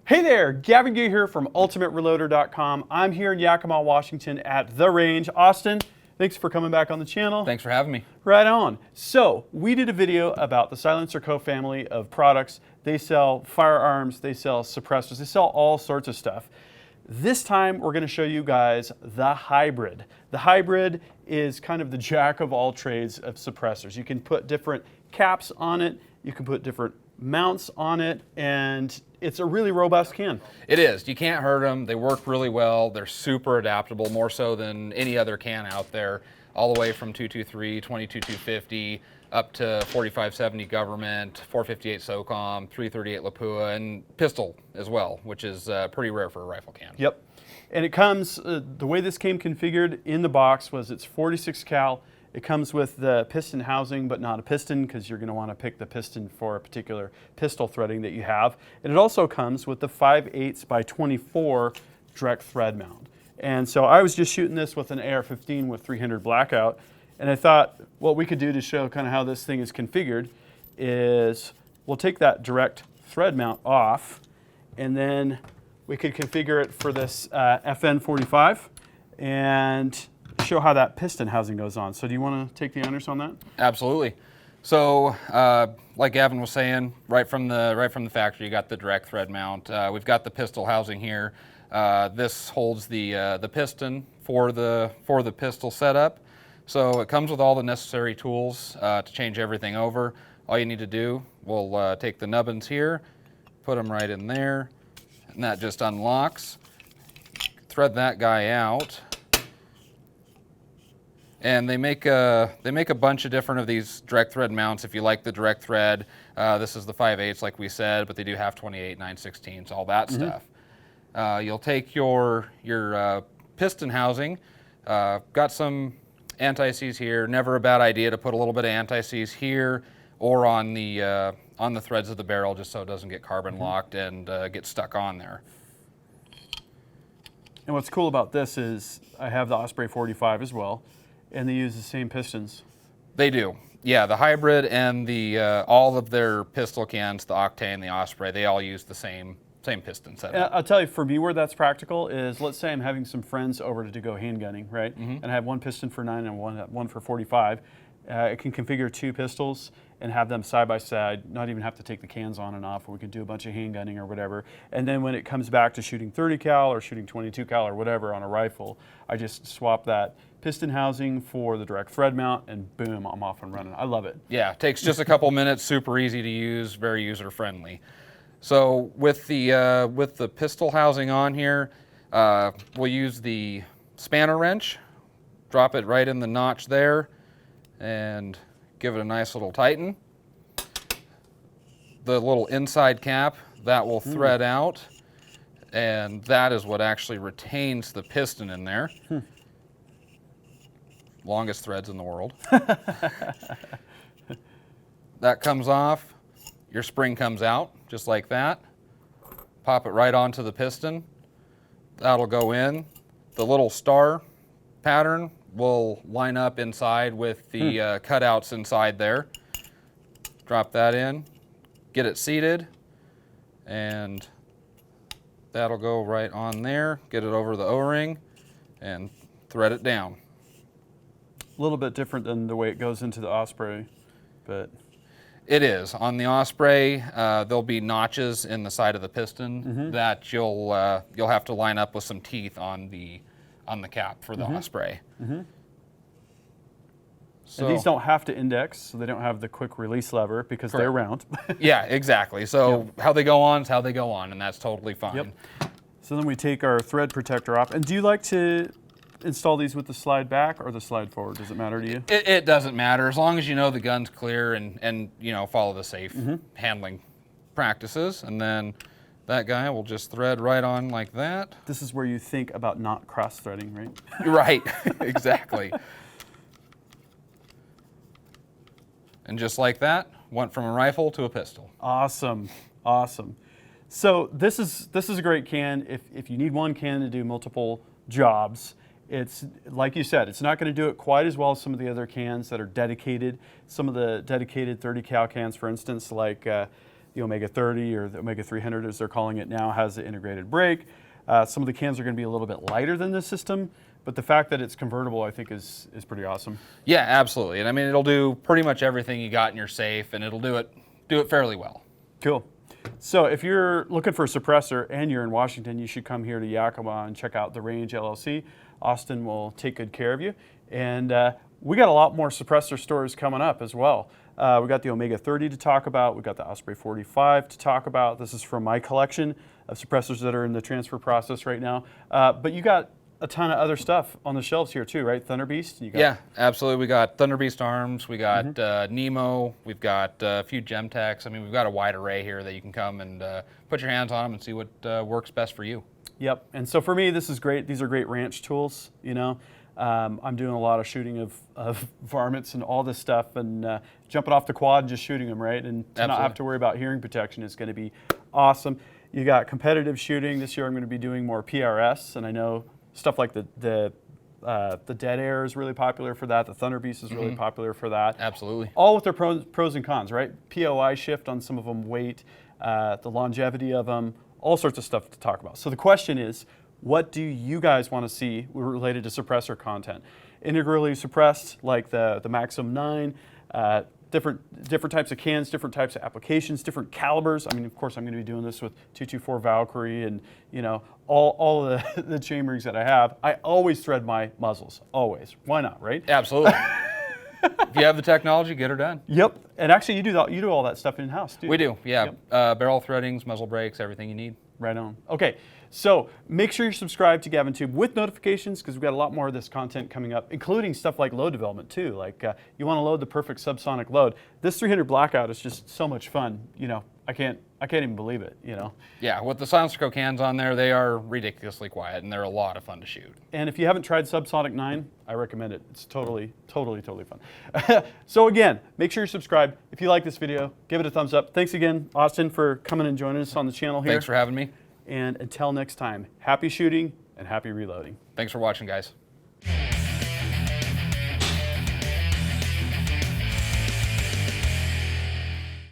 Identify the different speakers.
Speaker 1: Hey there, Gavin Gay here from UltimateReloader.com. I'm here in Yakima, Washington at The Range. Austin, thanks for coming back on the channel.
Speaker 2: Thanks for having me.
Speaker 1: Right on. So, we did a video about the Silencer Co. family of products. They sell firearms, they sell suppressors, they sell all sorts of stuff. This time, we're going to show you guys the Hybrid. The Hybrid is kind of the jack of all trades of suppressors. You can put different caps on it, you can put different mounts on it, and it's a really robust can.
Speaker 2: It is. You can't hurt them. They work really well. They're super adaptable, more so than any other can out there, all the way from 223, 22-250, up to 4570 Government, 458 SOCOM, 338 Lapua, and pistol as well, which is pretty rare for a rifle can.
Speaker 1: Yep. And it comes, the way this came configured in the box was it's 46 cal. It comes with the piston housing, but not a piston, because you're going to want to pick the piston for a particular pistol threading that you have. And it also comes with the 5/8 by 24 direct thread mount. And so I was just shooting this with an AR-15 with 300 blackout, and I thought what we could do to show kind of how this thing is configured is we'll take that direct thread mount off, and then we could configure it for this FN45 and show how that piston housing goes on. So do you want to take the honors on that?
Speaker 2: Absolutely. So, like Gavin was saying, right from the factory, you got the direct thread mount. We've got the pistol housing here. This holds the piston for the pistol setup. So it comes with all the necessary tools to change everything over. All you need to do, we'll take the nubbins here, put them right in there, and that just unlocks. Thread that guy out. And they make a bunch of different of these direct thread mounts if you like the direct thread. This is the 5/8 like we said, but they do have 28, 9/16, all that stuff. You'll take your piston housing, got some anti-seize here. Never a bad idea to put a little bit of anti-seize here or on the threads of the barrel, just so it doesn't get carbon locked and get stuck on there.
Speaker 1: And what's cool about this is I have the Osprey 45 as well, and they use the same pistons.
Speaker 2: They do. Yeah, the Hybrid and the all of their pistol cans, the Octane, the Osprey, they all use the same piston setup.
Speaker 1: I'll tell you, for me, where that's practical is, let's say I'm having some friends over to go handgunning, right? And I have one piston for 9 and one for 45. It can configure two pistols and have them side by side, not even have to take the cans on and off, or we can do a bunch of handgunning or whatever. And then when it comes back to shooting 30 cal or shooting 22 cal or whatever on a rifle, I just swap that piston housing for the direct thread mount, and boom, I'm off and running. I love it.
Speaker 2: Yeah, it takes just a couple minutes, super easy to use, very user friendly. So with the pistol housing on here, we'll use the spanner wrench, drop it right in the notch there, and give it a nice little tighten. The little inside cap, that will thread out, and that is what actually retains the piston in there. Longest threads in the world. That comes off, your spring comes out, just like that. Pop it right onto the piston. That'll go in. The little star pattern will line up inside with the cutouts inside there. Drop that in, get it seated, and that'll go right on there. Get it over the O-ring and thread it down.
Speaker 1: A little bit different than the way it goes into the Osprey, but
Speaker 2: it is. On the Osprey, there'll be notches in the side of the piston that you'll have to line up with some teeth on the cap for the Osprey. So,
Speaker 1: and these don't have to index, so they don't have the quick release lever because they're round.
Speaker 2: Yeah, exactly. So how they go on is how they go on, and that's totally fine.
Speaker 1: Yep. So then we take our thread protector off. And do you like to install these with the slide back or the slide forward? Does it matter to you?
Speaker 2: It doesn't matter, as long as you know the gun's clear and you know, follow the safe handling practices. And then that guy will just thread right on like that.
Speaker 1: This is where you think about not cross-threading, right?
Speaker 2: Right, exactly. And just like that, went from a rifle to a pistol.
Speaker 1: Awesome, awesome. So this is a great can. If you need one can to do multiple jobs, it's, like you said, it's not going to do it quite as well as some of the other cans that are dedicated. Some of the dedicated 30 cal cans, for instance, like the The Omega 30 or the Omega 300 as they're calling it now has the integrated brake. Some of the cans are going to be a little bit lighter than this system, but the fact that it's convertible I think is pretty awesome.
Speaker 2: Yeah, absolutely. And I mean, it'll do pretty much everything you got in your safe, and it'll do it fairly well.
Speaker 1: Cool. So if you're looking for a suppressor and you're in Washington, you should come here to Yakima and check out The Range LLC. Austin will take good care of you. And we got a lot more suppressor stores coming up as well. We got the Omega 30 to talk about. We got the Osprey 45 to talk about. This is from my collection of suppressors that are in the transfer process right now. But you got a ton of other stuff on the shelves here too, right? Thunder Beast? You got
Speaker 2: Yeah, absolutely. We got Thunder Beast arms. We got Nemo. We've got a few Gemtechs. I mean, we've got a wide array here that you can come and put your hands on them and see what works best for you.
Speaker 1: Yep. And so for me, this is great. These are great ranch tools, you know. I'm doing a lot of shooting of varmints and all this stuff and jumping off the quad and just shooting them, right? And to not have to worry about hearing protection is going to be awesome. You got competitive shooting. This year I'm going to be doing more PRS, and I know stuff like the Dead Air is really popular for that. The Thunder Beast is really popular for that.
Speaker 2: Absolutely.
Speaker 1: All with their pros and cons, right? POI shift on some of them, weight, the longevity of them, all sorts of stuff to talk about. So the question is, what do you guys want to see related to suppressor content? Integrally suppressed, like the Maxim 9, different types of cans, different types of applications, different calibers. I mean, of course, I'm going to be doing this with 224 Valkyrie and, you know, all of the chain rings that I have. I always thread my muzzles, always. Why not, right?
Speaker 2: Absolutely. If you have the technology, get her done.
Speaker 1: Yep. And actually, you do all that stuff in-house, too.
Speaker 2: We do, yeah.
Speaker 1: Yep.
Speaker 2: Barrel threadings, muzzle brakes, everything you need.
Speaker 1: Right on. Okay, so make sure you're subscribed to GavinTube with notifications because we've got a lot more of this content coming up, including stuff like load development too. Like you want to load the perfect subsonic load. This 300 Blackout is just so much fun. You know, I can't even believe it. You know.
Speaker 2: Yeah, with the Silencer cans on there, they are ridiculously quiet and they're a lot of fun to shoot.
Speaker 1: And if you haven't tried Subsonic 9, I recommend it. It's totally fun. So again, make sure you're subscribed. If you like this video, give it a thumbs up. Thanks again, Austin, for coming and joining us on the channel here.
Speaker 2: Thanks for having me.
Speaker 1: And until next time, happy shooting and happy reloading.
Speaker 2: Thanks for watching, guys.